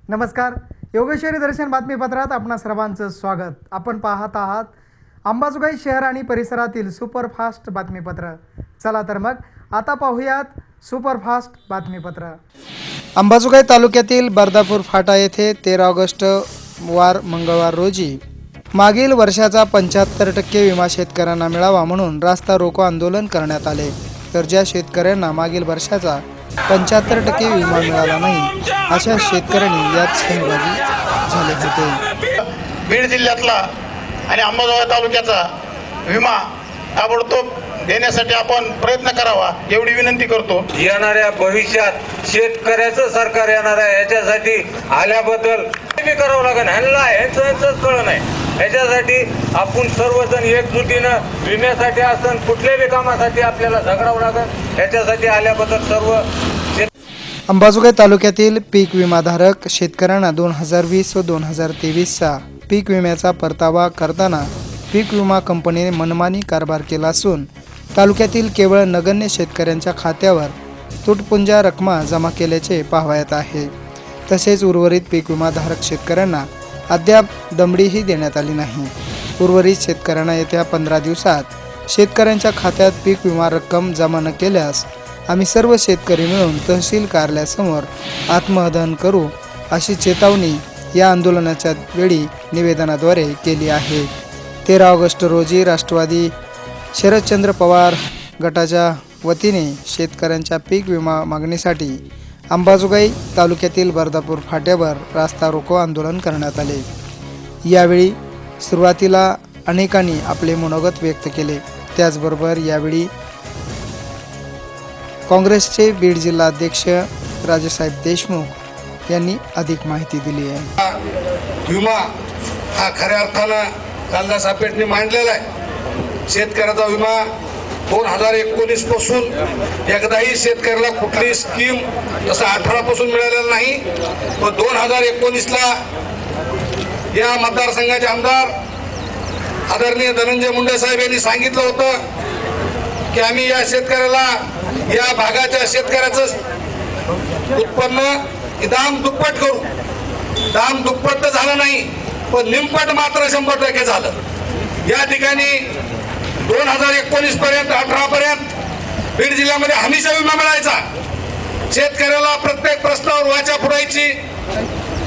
नमस्कार. योगेश्वरी दर्शन बातमीपत्रात आपणा सर्वांचं स्वागत. आपण पाहत आहात अंबाजोगाई शहर आणि परिसरातील सुपरफास्ट बातमीपत्र. चला तर मग आता पाहूयात सुपरफास्ट बातमीपत्र. अंबाजोगाई तालुक्यातील बर्दापूर फाटा येथे 13 ऑगस्ट वार मंगळवार रोजी मागील वर्षाचा 75% विमा शेतकऱ्यांना मिळावा म्हणून रास्ता रोको आंदोलन करण्यात आले. तर ज्या शेतकऱ्यांना मागील वर्षाचा 75% विमा मिळाला नाही अशा शेतकऱ्यांनी यात सहभागी झाले होते. बीड जिल्ह्यातला आणि अंबाजोगाई तालुक्याचा विमा ताबडतोब देण्यासाठी आपण प्रयत्न करावा एवढी विनंती करतो. येणाऱ्या भविष्यात शेतकऱ्याचं सरकार येणार आहे, याच्यासाठी आल्याबद्दल करावं लागेल. ह्यांना यांचंच कळलं नाही. याच्यासाठी आपण सर्वजण एकजुटीनं विम्यासाठी असं कुठल्याही कामासाठी आपल्याला झगडावं लागेल. याच्यासाठी आल्याबद्दल सर्व अंबाजोगाई तालुक्यातील पीक विमाधारक शेतकऱ्यांना 2020 व 2023चा पीक विम्याचा परतावा करताना पीक विमा कंपनीने मनमानी कारभार केला असून तालुक्यातील केवळ नगण्य शेतकऱ्यांच्या खात्यावर तुटपुंजा रकमा जमा केल्याचे पाहावयात आहे. तसेच उर्वरित पीक विमाधारक शेतकऱ्यांना अद्याप दमडीही देण्यात आली नाही. उर्वरित शेतकऱ्यांना येत्या 15 दिवसात शेतकऱ्यांच्या खात्यात पीक विमा रक्कम जमा न केल्यास आम्ही सर्व शेतकरी मिळून तहसील कार्यालयासमोर आत्मदहन करू अशी चेतावणी या आंदोलनाच्या वेळी निवेदनाद्वारे केली आहे. 13 ऑगस्ट रोजी राष्ट्रवादी शरदचंद्र पवार गटाच्या वतीने शेतकऱ्यांच्या पीक विमा मागणीसाठी अंबाजोगाई तालुक्यातील बर्दापूर फाट्यावर रास्ता रोको आंदोलन करण्यात आले. यावेळी सुरुवातीला अनेकांनी आपले मनोगत व्यक्त केले. त्याचबरोबर यावेळी काँग्रेसचे बीड जिल्हा अध्यक्ष राजेसाहेब देशमुख यांनी अधिक माहिती दिली आहे. विमा हा खऱ्या अर्थानं कालिदास आपेटने मांडलेला आहे. शेतकऱ्याचा विमा 2019 पासून एकदाही शेतकऱ्याला कुठलीही स्कीम जसं 18 पासून मिळालेला नाही. पण 2019ला या मतदारसंघाचे आमदार आदरणीय धनंजय मुंडे साहेब यांनी सांगितलं होतं की आम्ही या शेतकऱ्याला, या भागाच्या शेतकऱ्याचं उत्पन्न दाम दुप्पट करू. दाम दुप्पट तर झालं नाही, पण निमपट मात्र 100% झालं. या ठिकाणी 2019 पर्यंत 18 पर्यंत बीड जिल्ह्यामध्ये हमीचा विमा मिळायचा. शेतकऱ्याला प्रत्येक प्रश्नावर वाचा फुटायची,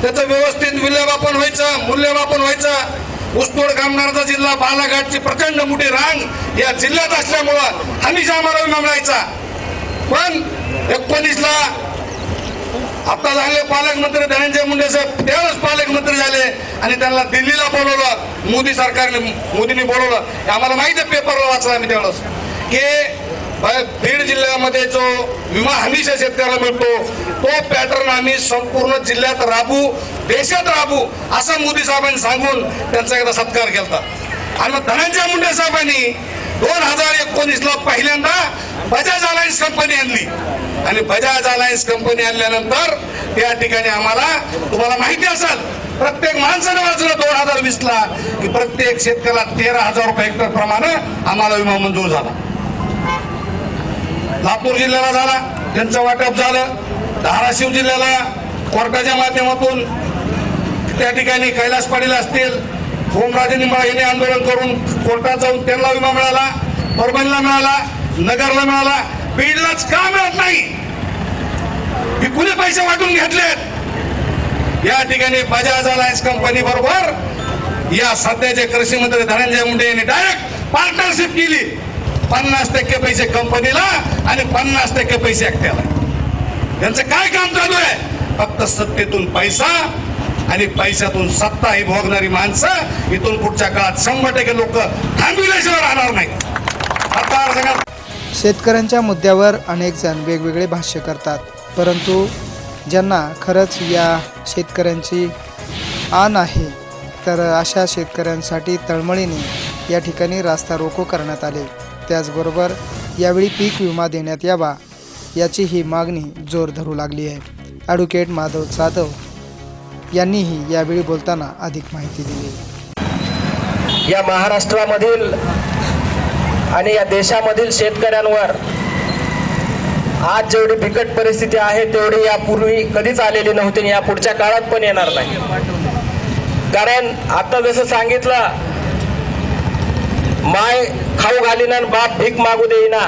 त्याचं व्यवस्थित विल्हेवापन व्हायचं, मूल्यमापन व्हायचं. ऊसतोड कामगारांचा जिल्हा बालाघाटची प्रचंड मोठी रांग या जिल्ह्यात असल्यामुळं हमीचा आम्हाला विमा मिळायचा. पण 19ला आता झाले पालकमंत्री धनंजय मुंडे साहेब त्यावेळेस पालकमंत्री झाले आणि त्यांना दिल्लीला बोलवलं. मोदींनी बोलवलं. आम्हाला माहिती आहे, पेपरला वाचला आम्ही त्यावेळेस की बीड जिल्ह्यामध्ये जो विमा हमीच्या शेतकऱ्याला मिळतो तो पॅटर्न आम्ही संपूर्ण जिल्ह्यात राबू, देशात राबू असं मोदी साहेबांनी सांगून त्यांचा एकदा सत्कार केला. आणि मग धनंजय मुंडे साहेबांनी 2019ला पहिल्यांदा बजाज अलायन्स कंपनी आणली. आणि बजाज अलायन्स कंपनी आणल्यानंतर त्या ठिकाणी आम्हाला, तुम्हाला माहिती असेल, प्रत्येक माणसाने वाचलं 2020ला की प्रत्येक शेतकऱ्याला 13,000 रुपये हेक्टर प्रमाणे आम्हाला विमा मंजूर झाला. लातूर जिल्ह्याला झाला, त्यांचं वाटप झालं. धाराशिव जिल्ह्याला कोर्टाच्या माध्यमातून त्या ठिकाणी कैलास पाटील असतील, ओमराजे निंबाळकर यांनी आंदोलन करून कोर्टात जाऊन त्यांना विमा मिळाला. परभणीला मिळाला, नगरला मिळाला. बीडलाच का मिळत नाही? ही कुणी पैसे वाटून घेतलेत? या ठिकाणी बजाज अलायन्स कंपनी बरोबर या सध्याचे कृषी मंत्री धनंजय मुंडे यांनी डायरेक्ट पार्टनरशिप केली. 50% पैसे कंपनीला आणि 50% पैसे एकट्याला. यांचं काय काम चालू आहे? फक्त सत्तेतून पैसा आणि पैशातून सत्ता ही भोगणारी माणसं इथून पुढच्या काळात 100% लोक थांबविल्याशिवाय राहणार नाहीत. शेतकऱ्यांच्या मुद्द्यावर अनेक जण वेगवेगळे भाष्य करतात, परंतु ज्यांना खरंच या शेतकऱ्यांची आण आहे तर अशा शेतकऱ्यांसाठी तळमळीने या ठिकाणी रास्ता रोको करण्यात आले. त्याचबरोबर यावेळी पीक विमा देण्यात यावा याची ही मागणी जोर धरू लागली आहे. ॲडव्होकेट माधव जाधव यांनीही यावेळी बोलताना अधिक माहिती दिली. या महाराष्ट्रामधील आणि या देशामधील शेतकऱ्यांवर आज जेवढी बिकट परिस्थिती आहे तेवढी यापूर्वी कधीच आलेली नव्हती आणि या पुढच्या काळात पण येणार नाही. कारण आता जसं सांगितलं, माय खाऊ घालीना बाप भीक मागू देईना,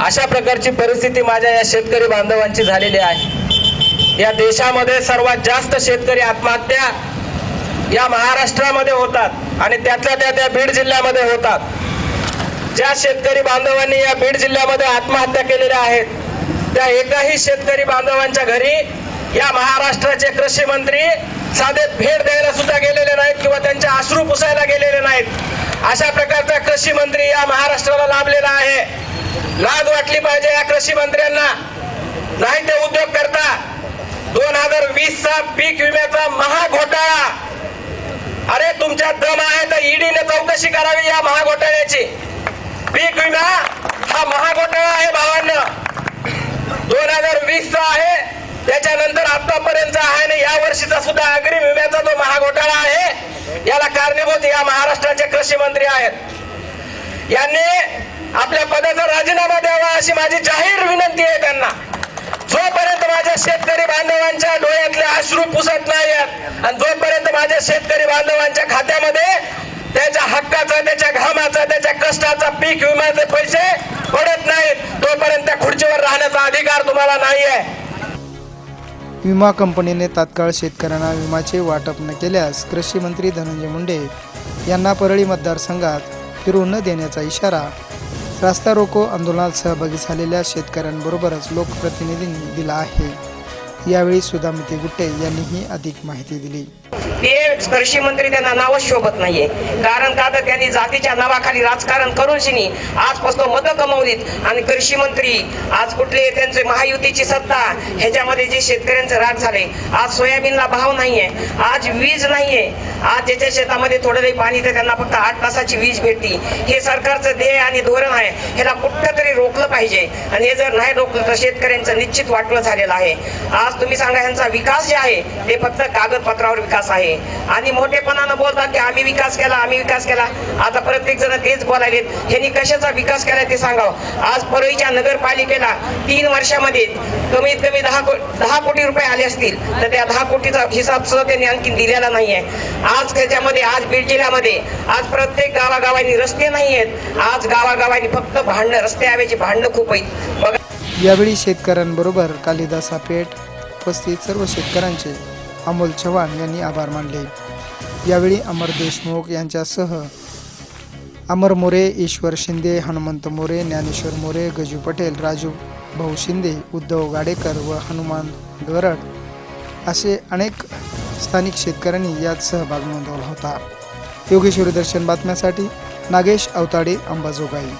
अशा प्रकारची परिस्थिती माझ्या या शेतकरी बांधवांची झालेली आहे. या देशामध्ये सर्वात जास्त शेतकरी आत्महत्या या महाराष्ट्रामध्ये होतात आणि त्यातल्या त्या बीड जिल्ह्यामध्ये होतात. ज्या शेतकरी बांधवांनी या बीड जिल्ह्यामध्ये आत्महत्या केलेल्या आहेत त्या एकाही शेतकरी बांधवांच्या घरी या महाराष्ट्राचे कृषी मंत्री साधे भेट द्यायला सुद्धा गेलेले नाहीत किंवा त्यांचे अश्रू पुसायला गेलेले नाहीत. अशा प्रकारचा कृषी मंत्री या महाराष्ट्राला लाभलेला आहे. लाज वाटली पाहिजे या कृषी मंत्र्यांना. नाही ते उद्योग करता. 2020चा पीक विम्याचा महाघोटाळा, अरे तुमच्या दम आहे तर ईडीने चौकशी करावी या महाघोटाळ्याची. पीक विमा हा महाघोटाळा आहे भावांनो. 2020चा आहे, त्याच्यानंतर आतापर्यंत आहे आणि या वर्षीचा सुद्धा अग्रिम विम्याचा जो महाघोटाळा आहे याला कारणीभूत या महाराष्ट्राचे कृषी मंत्री आहेत. यांनी आपल्या पदाचा राजीनामा द्यावा अशी माझी जाहीर विनंती आहे त्यांना. जोपर्यंत माझ्या शेतकरी बांधवांच्या डोळ्यातले अश्रू पुसत नाहीत आणि जोपर्यंत माझ्या शेतकरी बांधवांच्या खात्यामध्ये त्याच्या हक्काचा, त्याच्या घामाचा, त्याच्या कष्टाचा पीक विम्याचे पैसे पडत नाहीत तोपर्यंत त्या खुर्चीवर राहण्याचा अधिकार तुम्हाला नाही आहे. विमा कंपनीने तात्काळ शेतकऱ्यांना विम्याचे वाटप न केल्यास कृषी मंत्री धनंजय मुंडे यांना परळी मतदारसंघात फिरू न देण्याचा इशारा रास्ता रोको आंदोलनात सहभागी झालेल्या शेतकऱ्यांबरोबरच लोकप्रतिनिधींनी दिला आहे. यावेळी सुधामिती गुट्टे यांनीही अधिक माहिती दिली. ते कृषी मंत्री त्यांना नावच शोभत नाहीये. कारण का तर त्यांनी जातीच्या नावाखाली राजकारण करून शिनी आजपासून मतं कमवलीत आणि कृषी मंत्री आज कुठले त्यांचे महायुतीची सत्ता ह्याच्यामध्ये जे शेतकऱ्यांचं राग झाले. आज सोयाबीनला भाव नाहीये, आज वीज नाहीये. आज ज्याच्या शेतामध्ये थोडं पाणी तर त्यांना फक्त 8 तासाची वीज भेटती. हे सरकारचं ध्येय आणि धोरण आहे. ह्याला कुठं तरी रोखलं पाहिजे आणि हे जर नाही रोखलं तर शेतकऱ्यांचं निश्चित वाटलं झालेलं आहे. आज तुम्ही सांगा ह्यांचा विकास जे आहे ते फक्त कागदपत्रावर विकास आहे आणि मोठेपणानं बोलतात की आम्ही विकास केला, आम्ही विकास केला. आता प्रत्येक जण तेच बोलायलेत. ह्यांनी कशाचा विकास केला ते सांगावं. आज परळीच्या नगरपालिकेला 3 वर्षामध्ये कमीत कमी 10 कोटी रुपये आले असतील तर त्या 10 कोटीचा हिसाब सुद्धा त्यांनी आणखी दिलेला नाहीये. आज त्याच्यामध्ये आज बीड जिल्ह्यामध्ये आज प्रत्येक गावागावांनी रस्ते नाही आहेत. आज गावागावांनी फक्त भांडणं, रस्त्याऐवजी भांडणं खूप आहेत बघा. यावेळी शेतकऱ्यांबरोबर कालिदास आपेट उपस्थित सर्व शेतकऱ्यांचे अमोल चव्हाण यांनी आभार मानले. यावेळी अमर देशमुख यांच्यासह अमर मोरे, ईश्वर शिंदे, हनुमंत मोरे, ज्ञानेश्वर मोरे, गजू पटेल, राजू भाऊ शिंदे, उद्धव गाडेकर व हनुमान गरड असे अनेक स्थानिक शेतकऱ्यांनी यात सहभाग नोंदवला होता. योगेश्वरी दर्शन बातम्यासाठी नागेश अवताडे, अंबाजोगाई.